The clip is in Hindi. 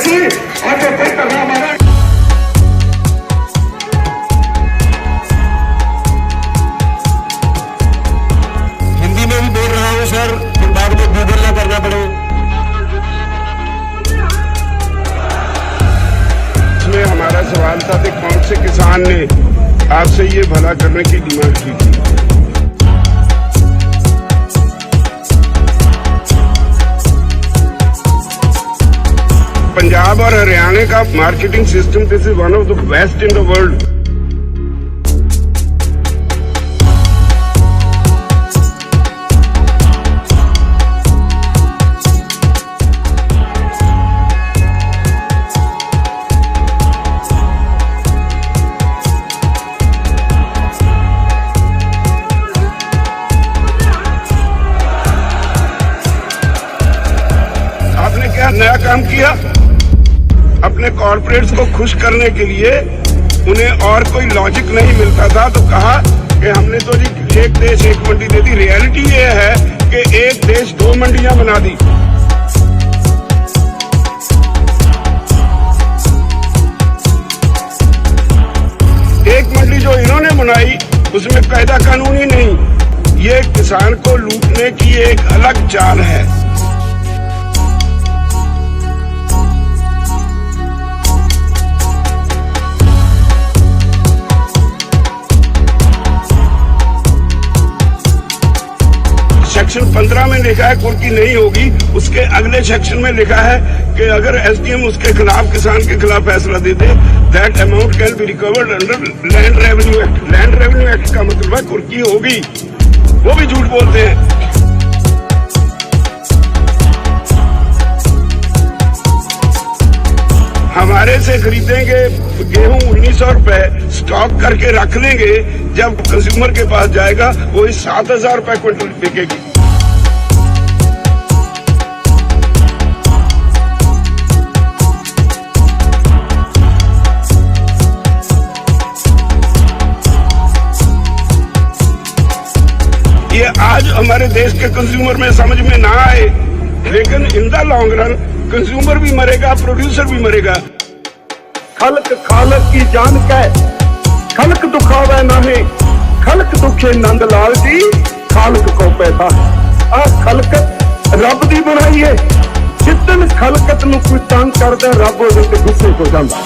सी और जो फिर करना हमारा। हिंदी में भी बोल रहा हूँ सर, फिर बाद में गूगल ना करना पड़े। इसमें हमारा सवाल था कि कौन से किसान ने आपसे ये भला करने की डिमांड की थी। पंजाब और हरियाणा का marketing system this is one of the best in the world. आपने क्या नया काम किया? अपने कॉर्पोरेट्स को खुश करने के लिए उन्हें और कोई लॉजिक नहीं मिलता था तो कहा कि हमने तो जी एक देश एक मंडी दे दी। रियलिटी ये है कि एक देश दो मंडियां बना दी। एक मंडी जो इन्होंने बनाई उसमें कायदा कानून ही नहीं। ये किसान को लूटने की एक अलग चाल है। सेक्शन 15 में लिखा है कुर्की नहीं होगी। उसके अगले सेक्शन में लिखा है कि अगर एसडीएम उसके खिलाफ किसान के खिलाफ फैसला दे दे that amount can be recovered under land revenue act. Land revenue act का मतलब है कुर्की होगी। वो भी झूठ बोलते हैं। हमारे से खरीदेंगे गेहूं 1900 रुपए, स्टॉक करके रख लेंगे, जब कंज्यूमर के पास जाएगा वो 7000 रुपए क्विंटल बिकेगी। ये आज हमारे देश के कंज्यूमर में समझ में ना आए, लेकिन in the long run consumer भी मरेगा, प्रोड्यूसर भी मरेगा। खलक खालक की जान कै खलक दुखावे नहीं, खलक दुखे नंद लाल जी, खालक को पैदा आ खलकत रब दी बनाई है। जिद्दन खलकत नूं कोई तंग करदा रब उहदे ते गुस्से हो जांदा।